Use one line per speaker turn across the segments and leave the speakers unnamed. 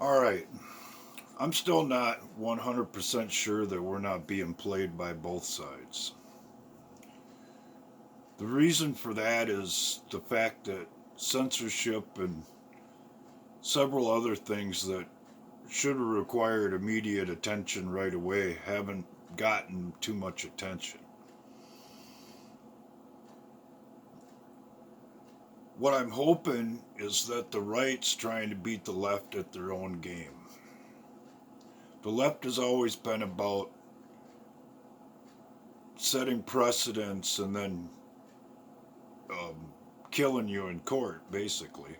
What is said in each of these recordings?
Alright, I'm still not 100% sure that we're not being played by both sides. The reason for that is the fact that censorship and several other things that should have required immediate attention right away haven't gotten too much attention. What I'm hoping is that the right's trying to beat the left at their own game. The left has always been about setting precedents and then um, killing you in court, basically.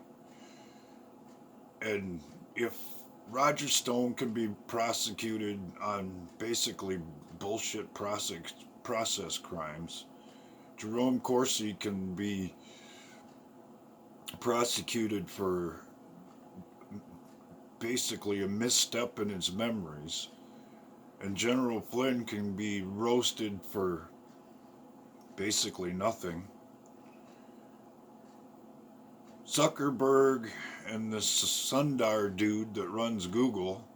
And if Roger Stone can be prosecuted on basically bullshit process crimes, Jerome Corsi can be prosecuted for basically a misstep in his memories, and General Flynn can be roasted for basically nothing. Zuckerberg and this Sundar dude that runs Google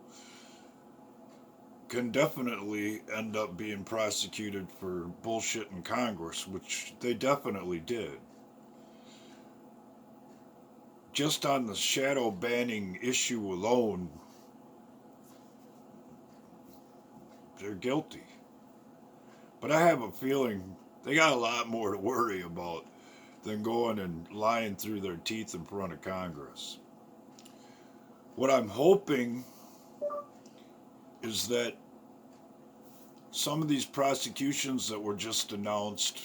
can definitely end up being prosecuted for bullshit in Congress, which they definitely did. Just on the shadow banning issue alone, they're guilty. But I have a feeling they got a lot more to worry about than going and lying through their teeth in front of Congress. What I'm hoping is that some of these prosecutions that were just announced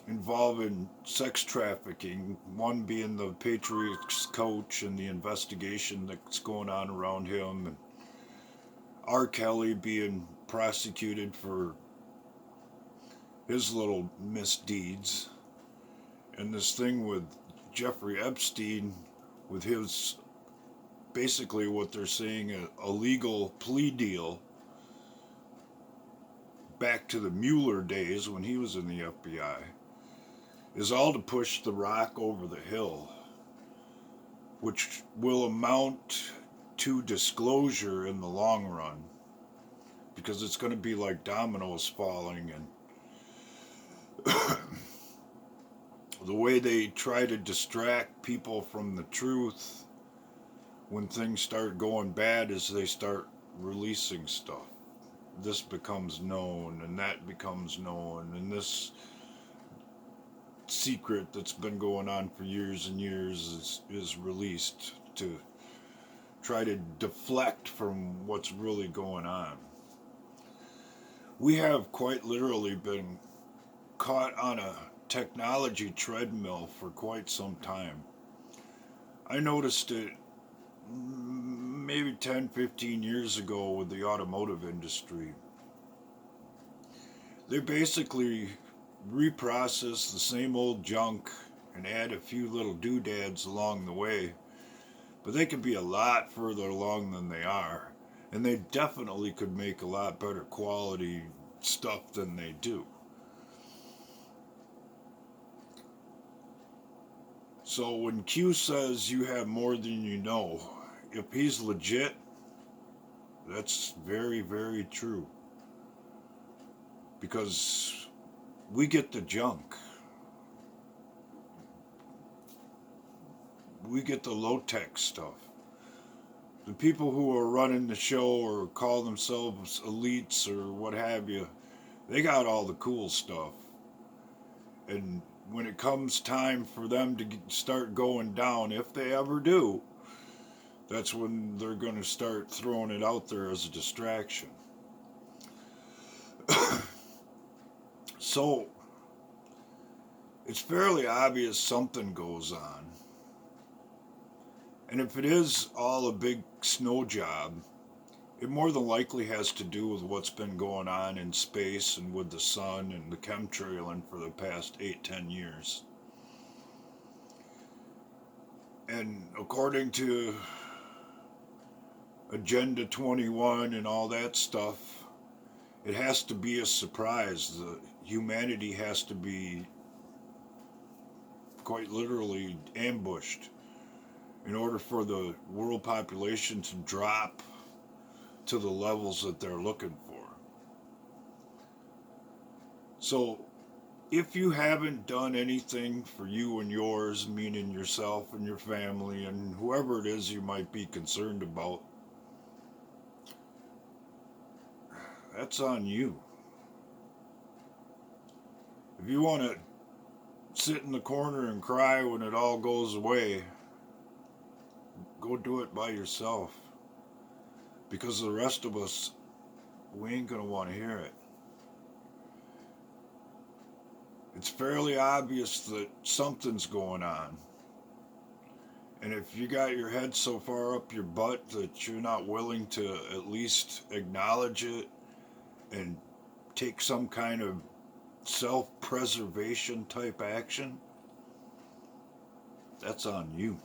involving sex trafficking, one being the Patriots coach and the investigation that's going on around him, and R. Kelly being prosecuted for his little misdeeds, and this thing with Jeffrey Epstein with his basically what they're saying a legal plea deal back to the Mueller days when he was in the FBI is all to push the rock over the hill, which will amount to disclosure in the long run because it's going to be like dominoes falling, and the way they try to distract people from the truth when things start going bad is they start releasing stuff. This becomes known and that becomes known, and this secret that's been going on for years and years is released to try to deflect from what's really going on. We have quite literally been caught on a technology treadmill for quite some time. I noticed it maybe 10, 15 years ago with the automotive industry. They basically reprocess the same old junk and add a few little doodads along the way, but they could be a lot further along than they are, and they definitely could make a lot better quality stuff than they do. So when Q says you have more than you know, if he's legit, that's very, very true. Because we get the junk. We get the low tech stuff. The people who are running the show or call themselves elites or what have you, they got all the cool stuff. And when it comes time for them to start going down, if they ever do, that's when they're going to start throwing it out there as a distraction. So, it's fairly obvious something goes on. And if it is all a big snow job, it more than likely has to do with what's been going on in space and with the sun and the chemtrailing for the past 8-10 years. And according to Agenda 21 and all that stuff, it has to be a surprise. The humanity has to be quite literally ambushed. in order for the world population to drop to the levels that they're looking for. So, if you haven't done anything for you and yours, meaning yourself and your family and whoever it is you might be concerned about, that's on you. If you want to sit in the corner and cry when it all goes away, go do it by yourself. Because the rest of us, we ain't going to want to hear it. It's fairly obvious that something's going on. And if you got your head so far up your butt that you're not willing to at least acknowledge it and take some kind of self-preservation type action, that's on you.